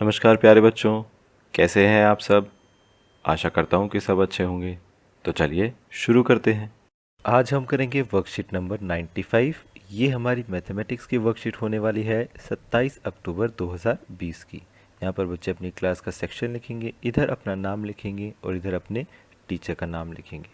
नमस्कार प्यारे बच्चों, कैसे हैं आप सब। आशा करता हूँ कि सब अच्छे होंगे। तो चलिए शुरू करते हैं। आज हम करेंगे वर्कशीट नंबर 95। ये हमारी मैथमेटिक्स की वर्कशीट होने वाली है 27 अक्टूबर 2020 की। यहाँ पर बच्चे अपनी क्लास का सेक्शन लिखेंगे, इधर अपना नाम लिखेंगे और इधर अपने टीचर का नाम लिखेंगे।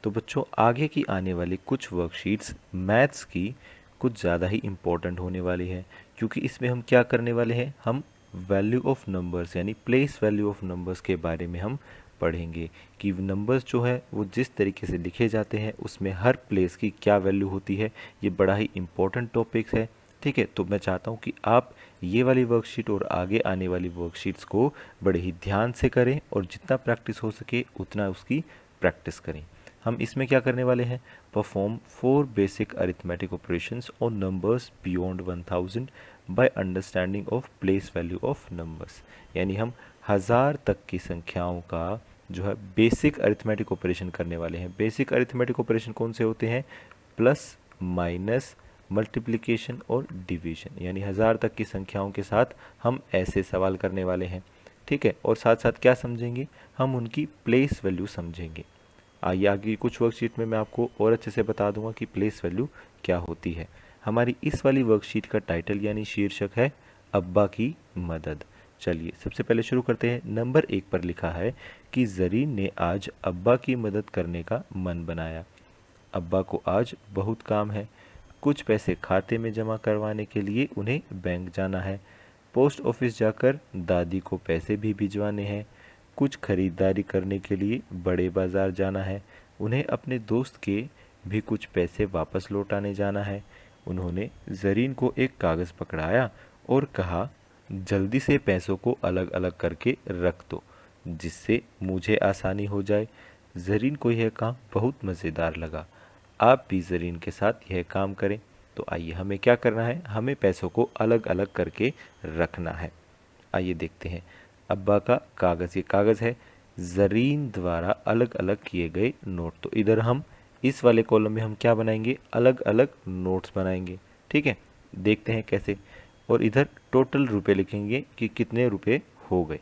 तो बच्चों, आगे की आने वाली कुछ वर्कशीट्स मैथ्स की कुछ ज़्यादा ही इम्पोर्टेंट होने वाली है, क्योंकि इसमें हम क्या करने वाले हैं, हम वैल्यू ऑफ नंबर्स यानी प्लेस वैल्यू ऑफ नंबर्स के बारे में हम पढ़ेंगे कि नंबर्स जो है वो जिस तरीके से लिखे जाते हैं उसमें हर प्लेस की क्या वैल्यू होती है। ये बड़ा ही इम्पोर्टेंट टॉपिक्स है। ठीक है, तो मैं चाहता हूँ कि आप ये वाली वर्कशीट और आगे आने वाली वर्कशीट्स को बड़े ही ध्यान से करें और जितना प्रैक्टिस हो सके उतना उसकी प्रैक्टिस करें। हम इसमें क्या करने वाले हैं, perform 4 basic arithmetic operations on numbers beyond 1000 by understanding of place value of numbers. यानी हम 1000 तक की संख्याओं का जो है बेसिक अरिथमेटिक ऑपरेशन करने वाले हैं। बेसिक अरिथमेटिक ऑपरेशन कौन से होते हैं, प्लस माइनस मल्टीप्लिकेशन और डिवीजन। यानी 1000 तक की संख्याओं के साथ हम ऐसे सवाल करने वाले हैं। ठीक है, और साथ साथ क्या समझेंगे, हम उनकी प्लेस वैल्यू समझेंगे। आइए आगे कुछ वर्कशीट में मैं आपको और अच्छे से बता दूंगा कि प्लेस वैल्यू क्या होती है। हमारी इस वाली वर्कशीट का टाइटल यानी शीर्षक है अब्बा की मदद। चलिए सबसे पहले शुरू करते हैं। नंबर 1 पर लिखा है कि जरीन ने आज अब्बा की मदद करने का मन बनाया। अब्बा को आज बहुत काम है। कुछ पैसे खाते में जमा करवाने के लिए उन्हें बैंक जाना है। पोस्ट ऑफिस जाकर दादी को पैसे भी भिजवाने हैं। कुछ खरीदारी करने के लिए बड़े बाजार जाना है। उन्हें अपने दोस्त के भी कुछ पैसे वापस लौटाने जाना है। उन्होंने जरीन को एक कागज़ पकड़ाया और कहा, जल्दी से पैसों को अलग अलग करके रख दो जिससे मुझे आसानी हो जाए। जरीन को यह काम बहुत मज़ेदार लगा। आप भी जरीन के साथ यह काम करें। तो आइए हमें क्या करना है, हमें पैसों को अलग अलग करके रखना है। आइए देखते हैं। अब्बा का कागज़, ये कागज़ है ज़रीन द्वारा अलग अलग किए गए नोट। तो इधर हम इस वाले कॉलम में हम क्या बनाएंगे, अलग अलग नोट्स बनाएंगे। ठीक है, देखते हैं कैसे। और इधर टोटल रुपए लिखेंगे कि कितने रुपए हो गए।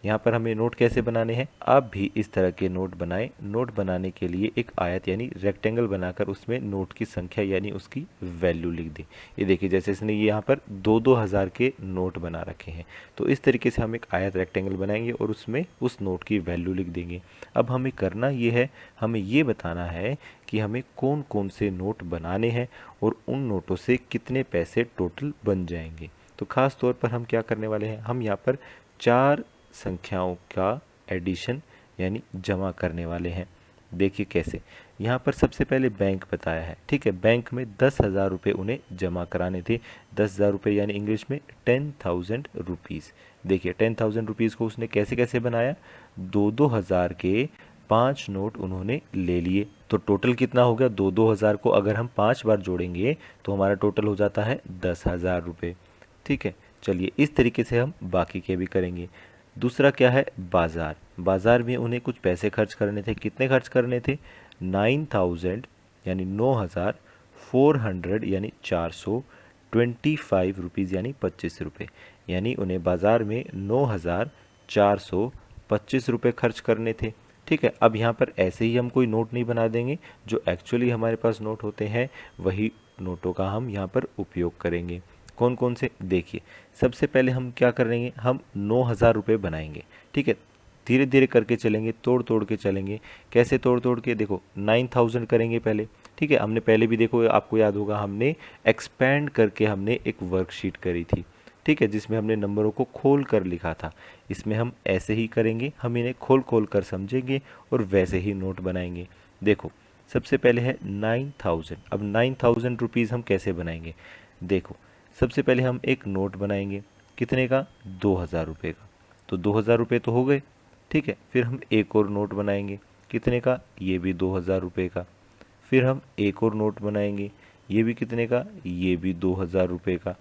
यहाँ पर हमें नोट कैसे बनाने हैं, आप भी इस तरह के नोट बनाएं। नोट बनाने के लिए एक आयत यानी रेक्टेंगल बनाकर उसमें नोट की संख्या यानी उसकी वैल्यू लिख दें। ये देखिए, जैसे इसने ये यहाँ पर 2-2 हज़ार के नोट बना रखे हैं, तो इस तरीके से हम एक आयत रेक्टेंगल बनाएंगे और उसमें उस नोट की वैल्यू लिख देंगे। अब हमें करना ये है, हमें ये बताना है कि हमें कौन कौन से नोट बनाने हैं और उन नोटों से कितने पैसे टोटल बन जाएंगे। तो ख़ास तौर पर हम क्या करने वाले हैं, हम यहाँ पर 4 संख्याओं का एडिशन यानी जमा करने वाले हैं। देखिए कैसे, यहाँ पर सबसे पहले बैंक बताया है। ठीक है, बैंक में 10,000 रुपये उन्हें जमा कराने थे। 10,000 रुपये यानी इंग्लिश में 10,000 रुपीज़। देखिए 10,000 रुपीज़ को उसने कैसे कैसे बनाया, 2-2 हज़ार के 5 नोट उन्होंने ले लिए। तो टोटल कितना हो गया, 2-2 हज़ार को अगर हम 5 बार जोड़ेंगे तो हमारा टोटल हो जाता है 10,000 रुपये। ठीक है, चलिए इस तरीके से हम बाकी के भी करेंगे। दूसरा क्या है, बाज़ार। बाज़ार में उन्हें कुछ पैसे खर्च करने थे। कितने खर्च करने थे, 9,000 यानी 9,400 यानी 425 रुपीज़ यानी 25 रुपये। यानी उन्हें बाज़ार में 9,425 रुपये खर्च करने थे। ठीक है, अब यहाँ पर ऐसे ही हम कोई नोट नहीं बना देंगे, जो एक्चुअली हमारे पास नोट होते हैं वही नोटों का हम यहाँ पर उपयोग करेंगे। कौन कौन से, देखिए सबसे पहले हम क्या करेंगे, हम 9,000 रुपये बनाएंगे। ठीक है, धीरे धीरे करके चलेंगे, तोड़ तोड़ के चलेंगे। कैसे तोड़ तोड़ के, देखो 9,000 करेंगे पहले। ठीक है, हमने पहले भी देखो, आपको याद होगा हमने एक्सपेंड करके हमने एक वर्कशीट करी थी। ठीक है, जिसमें हमने नंबरों को खोल कर लिखा था। इसमें हम ऐसे ही करेंगे, हम इन्हें खोल खोल कर समझेंगे और वैसे ही नोट बनाएंगे। देखो सबसे पहले है 9,000। अब 9,000 रुपीज़ हम कैसे बनाएंगे, देखो सबसे पहले हम एक नोट बनाएंगे। कितने का, 2,000 रुपये का। तो 2,000 रुपये तो हो गए। ठीक है, फिर हम एक और नोट बनाएंगे। कितने का, ये भी 2,000 रुपये का। फिर हम एक और नोट बनाएंगे, ये भी कितने का, ये भी 2,000 रुपये का।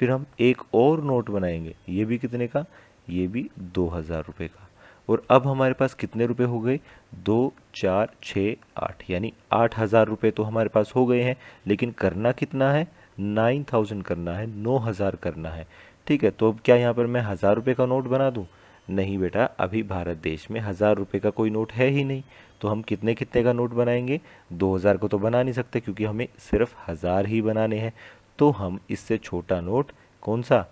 फिर हम एक और नोट बनाएंगे, ये भी कितने का, ये भी 2,000 रुपये का। और अब हमारे पास कितने रुपए हो गए, 2, 4, 6, 8 यानी 8,000 रुपये तो हमारे पास हो गए हैं। लेकिन करना कितना है, 9,000 करना है, 9,000 करना है। ठीक है, तो अब क्या यहाँ पर मैं 1000 रुपये का नोट बना दूँ? नहीं बेटा, अभी भारत देश में 1000 रुपये का कोई नोट है ही नहीं। तो हम कितने कितने का नोट बनाएंगे? 2000 को तो बना नहीं सकते, क्योंकि हमें सिर्फ 1000 ही बनाने हैं। तो हम इससे छोटा नोट कौन सा?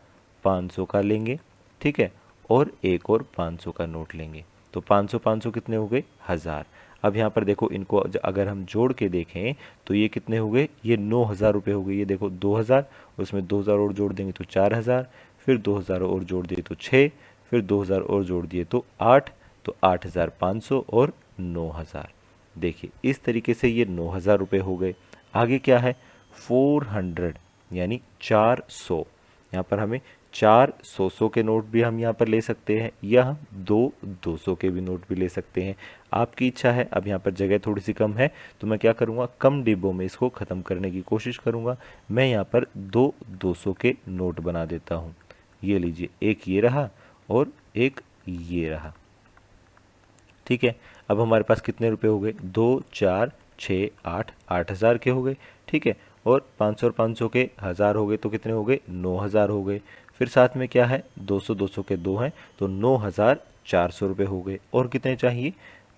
500 का लेंगे। ठीक है, और एक और 500 का नोट लेंगे। तो 500 500 कितने हो गए? 1000। अब यहाँ पर देखो, इनको अगर हम जोड़ के देखें तो ये कितने हो गए? ये 9000 रुपये हो गए। ये देखो 2000, उसमें 2000 और जोड़ देंगे तो 4000, फिर 2000 और जोड़ दिए तो 6, फिर 2000 और जोड़ दिए तो 8, तो 8500 और 9000। देखिए इस तरीके से ये 9000 रुपये हो गए। आगे क्या है? 400 यानी 400। यहाँ पर हमें 4 100 के नोट भी हम यहाँ पर ले सकते हैं, या हम 2 200 के भी नोट भी ले सकते हैं। आपकी इच्छा है। अब यहाँ पर जगह थोड़ी सी कम है, तो मैं क्या करूँगा? कम डिब्बों में इसको ख़त्म करने की कोशिश करूँगा। मैं यहाँ पर 2 200 के नोट बना देता हूँ। ये लीजिए, एक ये रहा और एक ये रहा। ठीक है, अब हमारे पास कितने रुपए हो गए? 2 4 6 8 8000 के हो गए। ठीक है, और 500 और 500 के 1000 हो गए, तो कितने हो गए? 9000 हो गए। फिर साथ में क्या है? 200 200 के 2 हैं, तो 9400 रुपये हो गए। और कितने चाहिए?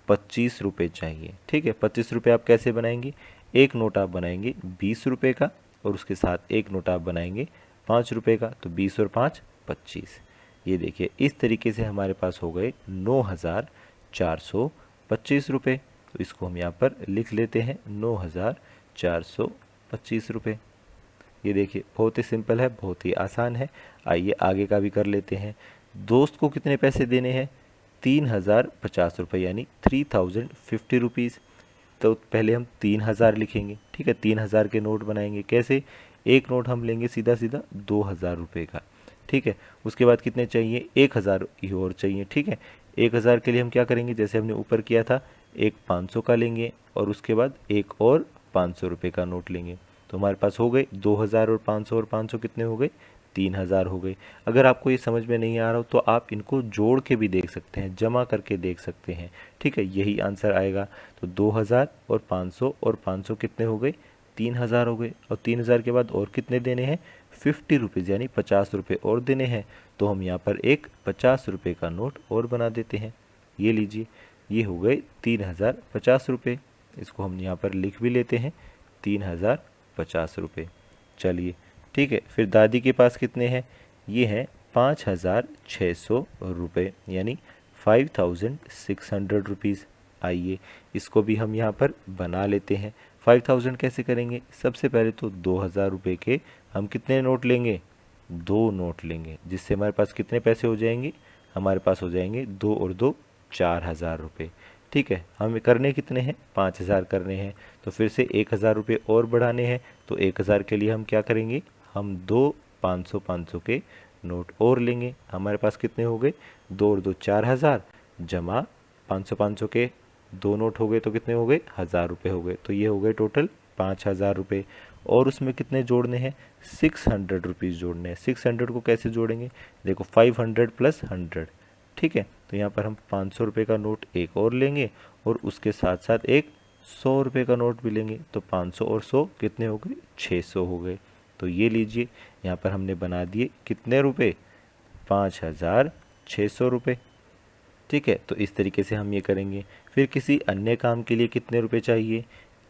25 रुपये चाहिए। ठीक है, 25 रुपये आप कैसे बनाएंगे? एक नोट आप बनाएंगे 20 रुपये का, और उसके साथ एक नोट आप बनाएंगे 5 रुपये का, तो 20 और 5 25। ये देखिए इस तरीके से हमारे पास हो गए 9425 रुपये। तो इसको हम यहाँ पर लिख लेते हैं, 9425 रुपये। ये देखिए बहुत ही सिंपल है, बहुत ही आसान है। आइए आगे का भी कर लेते हैं। दोस्त को कितने पैसे देने हैं? 3050 रुपये, यानी 3050 रुपीज़। तो पहले हम 3000 लिखेंगे। ठीक है, 3000 के नोट बनाएंगे। कैसे? एक नोट हम लेंगे सीधा सीधा 2000 रुपये का। ठीक है, उसके बाद कितने चाहिए? 1000 ही और चाहिए। ठीक है, 1000 के लिए हम क्या करेंगे? जैसे हमने ऊपर किया था, एक 500 का लेंगे और उसके बाद एक और 500 रुपये का नोट लेंगे। तो हमारे पास हो गए 2000 और 500 कितने हो गए? 3000 हो गए। अगर आपको ये समझ में नहीं आ रहा हो तो आप इनको जोड़ के भी देख सकते हैं, जमा करके देख सकते हैं। ठीक है, यही आंसर आएगा। तो 2000 और 500 कितने हो गए? 3000 हो गए। और 3000 के बाद और कितने देने हैं? 50 रुपीज़, यानी 50 रुपये और देने हैं। तो हम यहाँ पर एक 50 रुपये का नोट और बना देते हैं। ये लीजिए, ये हो गए 3050 रुपये। इसको हम यहाँ पर लिख भी लेते हैं, 3050 रुपये। चलिए ठीक है, फिर दादी के पास कितने हैं? ये हैं 5600 रुपये, यानी 5600 रुपीज़। आइए इसको भी हम यहाँ पर बना लेते हैं। 5000 कैसे करेंगे? सबसे पहले तो 2000 रुपये के हम कितने नोट लेंगे? 2 नोट लेंगे, जिससे हमारे पास कितने पैसे हो जाएंगे? हमारे पास हो जाएंगे 2 और 2 4000 रुपये। ठीक है, हमें करने कितने हैं? 5000 करने हैं। तो फिर से 1000 रुपये और बढ़ाने हैं। तो 1000 के लिए हम क्या करेंगे? हम 2 500 500 के नोट और लेंगे। हमारे पास कितने हो गए? 2 और 2 4000, जमा 500 500 के 2 नोट हो गए, तो कितने हो गए? 1000 रुपये हो गए। तो ये हो गए टोटल 5000 रुपये। और उसमें कितने जोड़ने हैं? 600 रुपीज़ जोड़ने हैं। 600 को कैसे जोड़ेंगे? देखो 500 प्लस 100। ठीक है, तो यहाँ पर हम 500 रुपये का नोट एक और लेंगे, और उसके साथ साथ एक 100 रुपये का नोट भी लेंगे। तो 500 और 100 कितने हो गए? 600 हो गए। तो ये लीजिए, यहाँ पर हमने बना दिए कितने रुपए? 5600 रुपये। ठीक है, तो इस तरीके से हम ये करेंगे। फिर किसी अन्य काम के लिए कितने रुपए चाहिए?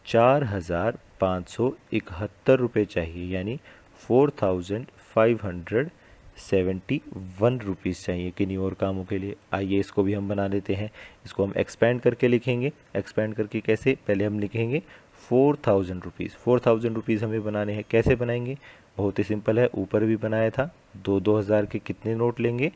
4571 रुपये चाहिए, यानी 4571 रुपीज़ चाहिए किन्हीं और कामों के लिए। आइए इसको भी हम बना लेते हैं। इसको हम एक्सपेंड करके लिखेंगे। एक्सपेंड करके कैसे? पहले हम लिखेंगे 4000 रुपीज़। 4000 रुपीज़ हमें बनाने हैं। कैसे बनाएंगे? बहुत ही सिंपल है, ऊपर भी बनाया था। 2-2000 के कितने नोट लेंगे?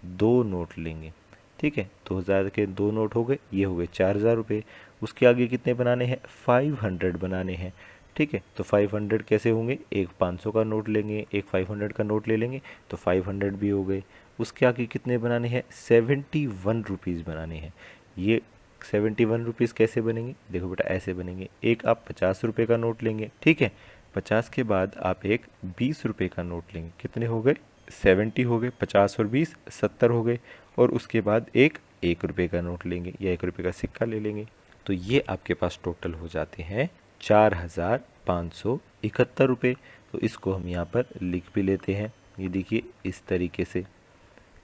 2 नोट लेंगे। ठीक है, 2000 के 2 नोट हो गए, ये हो गए 4000 रुपये। उसके आगे कितने बनाने हैं? 500 बनाने हैं। ठीक है, तो 500 कैसे होंगे? एक 500 का नोट लेंगे, एक 500 का नोट ले लेंगे, तो 500 भी हो गए। उसके आगे कितने बनाने हैं? 71 रुपीज़ बनाने हैं। ये 71 रुपीज़ कैसे बनेंगे? देखो बेटा ऐसे बनेंगे। एक आप 50 रुपये का नोट लेंगे। ठीक है, 50 के बाद आप एक 20 रुपये का नोट लेंगे। कितने हो गए? 70 हो गए। 50 और 20 70 हो गए। और उसके बाद एक 1 रुपये का नोट लेंगे, या 1 रुपये का सिक्का ले लेंगे। तो ये आपके पास टोटल हो जाते हैं 4571 रुपये। तो इसको हम यहाँ पर लिख भी लेते हैं। ये देखिए इस तरीके से,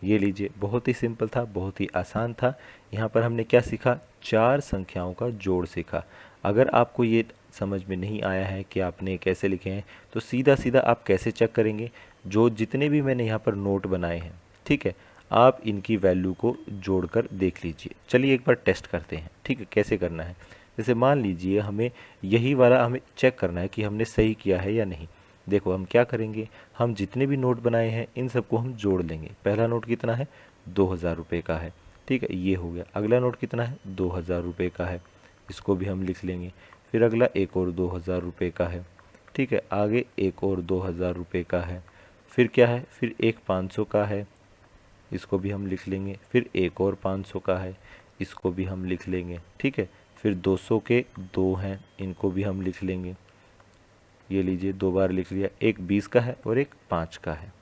ये लीजिए, बहुत ही सिंपल था, बहुत ही आसान था। यहाँ पर हमने क्या सीखा, 4 संख्याओं का जोड़ सीखा। अगर आपको ये समझ में नहीं आया है कि आपने कैसे लिखे हैं, तो सीधा सीधा आप कैसे चेक करेंगे, जो जितने भी मैंने यहाँ पर नोट बनाए हैं, ठीक है, आप इनकी वैल्यू को जोड़कर देख लीजिए। चलिए एक बार टेस्ट करते हैं, ठीक है, कैसे करना है। जैसे मान लीजिए हमें यही वाला हमें चेक करना है कि हमने सही किया है या नहीं। देखो हम क्या करेंगे, हम जितने भी नोट बनाए हैं इन सबको हम जोड़ लेंगे। पहला नोट कितना है, 2000 रुपये का है, ठीक है, ये हो गया। अगला नोट कितना है, 2000 रुपये का है, इसको भी हम लिख लेंगे। फिर अगला एक और 2000 रुपये का है, ठीक है, आगे एक और 2000 रुपये का है। फिर क्या है, फिर एक 500 का है, इसको भी हम लिख लेंगे। फिर एक और 500 का है, इसको भी हम लिख लेंगे, ठीक है। फिर 200 के 2 हैं, इनको भी हम लिख लेंगे। ये लीजिए 2 बार लिख लिया। एक 20 का है और एक 5 का है,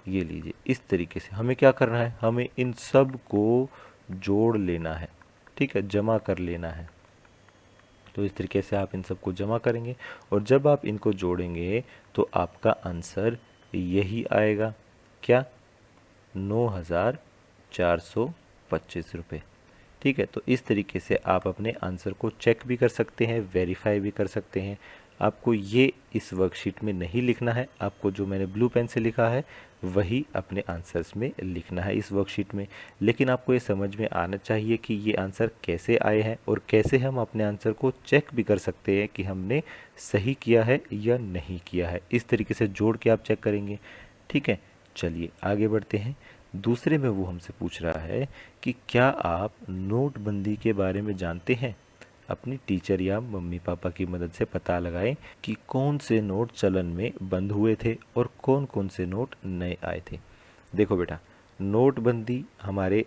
ये लीजिए। इस तरीके से हमें क्या करना है, हमें इन सब को जोड़ लेना है, ठीक है, जमा कर लेना है। तो इस तरीके से आप इन सबको जमा करेंगे और जब आप इनको जोड़ेंगे तो आपका आंसर यही आएगा, क्या, 9425 रुपये, ठीक है। तो इस तरीके से आप अपने आंसर को चेक भी कर सकते हैं, वेरीफाई भी कर सकते हैं। आपको ये इस वर्कशीट में नहीं लिखना है, आपको जो मैंने ब्लू पेन से लिखा है वही अपने आंसर्स में लिखना है इस वर्कशीट में। लेकिन आपको ये समझ में आना चाहिए कि ये आंसर कैसे आए हैं और कैसे हम अपने आंसर को चेक भी कर सकते हैं कि हमने सही किया है या नहीं किया है। इस तरीके से जोड़ के आप चेक करेंगे, ठीक है। चलिए आगे बढ़ते हैं। दूसरे में वो हमसे पूछ रहा है कि क्या आप नोटबंदी के बारे में जानते हैं। अपनी टीचर या मम्मी पापा की मदद से पता लगाएं कि कौन से नोट चलन में बंद हुए थे और कौन कौन से नोट नए आए थे। देखो बेटा, नोटबंदी हमारे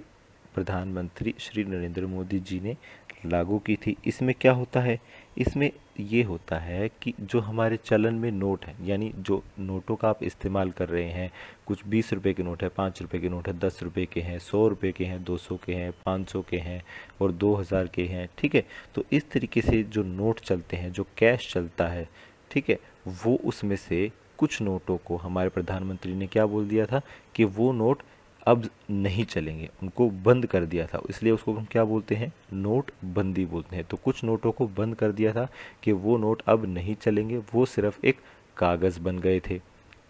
प्रधानमंत्री श्री नरेंद्र मोदी जी ने लागू की थी। इसमें क्या होता है, इसमें ये होता है कि जो हमारे चलन में नोट है, यानी जो नोटों का आप इस्तेमाल कर रहे हैं, कुछ 20 रुपए के नोट है, 5 रुपए के नोट है, 10 रुपए के हैं, 100 रुपए के हैं, 200 के हैं, 500 के हैं और 2000 के हैं, ठीक है। तो इस तरीके से जो नोट चलते हैं, जो कैश चलता है, ठीक है, वो उसमें से कुछ नोटों को हमारे प्रधानमंत्री ने क्या बोल दिया था कि वो नोट अब नहीं चलेंगे, उनको बंद कर दिया था। इसलिए उसको हम क्या बोलते हैं, नोट बंदी बोलते हैं। तो कुछ नोटों को बंद कर दिया था कि वो नोट अब नहीं चलेंगे, वो सिर्फ एक कागज़ बन गए थे,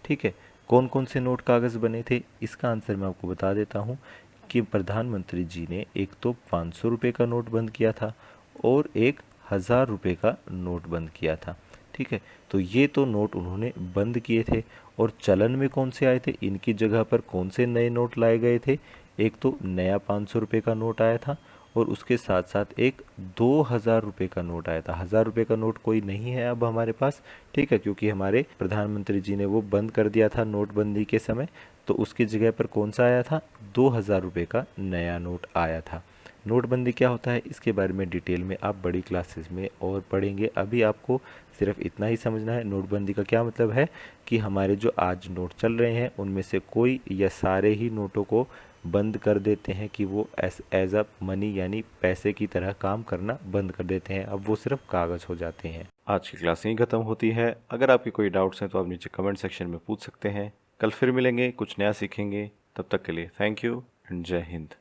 ठीक है। कौन कौन से नोट कागज़ बने थे, इसका आंसर मैं आपको बता देता हूँ कि प्रधानमंत्री जी ने एक तो 500 रुपये का नोट बंद किया था और एक 1000 रुपये का नोट बंद किया था, ठीक है। तो ये तो नोट उन्होंने बंद किए थे। और चलन में कौन से आए थे, इनकी जगह पर कौन से नए नोट लाए गए थे। एक तो नया 500 रुपये का नोट आया था और उसके साथ साथ एक 2000 रुपये का नोट आया था। 1000 रुपये का नोट कोई नहीं है अब हमारे पास, ठीक है, क्योंकि हमारे प्रधानमंत्री जी ने वो बंद कर दिया था नोटबंदी के समय। तो उसकी जगह पर कौन सा आया था, 2000 रुपये का नया नोट आया था। नोटबंदी क्या होता है, इसके बारे में डिटेल में आप बड़ी क्लासेस में और पढ़ेंगे। अभी आपको सिर्फ इतना ही समझना है। नोटबंदी का क्या मतलब है कि हमारे जो आज नोट चल रहे हैं उनमें से कोई या सारे ही नोटों को बंद कर देते हैं कि वो एज अ मनी यानी पैसे की तरह काम करना बंद कर देते हैं, अब वो सिर्फ कागज़ हो जाते हैं। आज की क्लास यहीं ख़त्म होती है। अगर आपके कोई डाउट्स हैं तो आप नीचे कमेंट सेक्शन में पूछ सकते हैं। कल फिर मिलेंगे, कुछ नया सीखेंगे। तब तक के लिए थैंक यू एंड जय हिंद।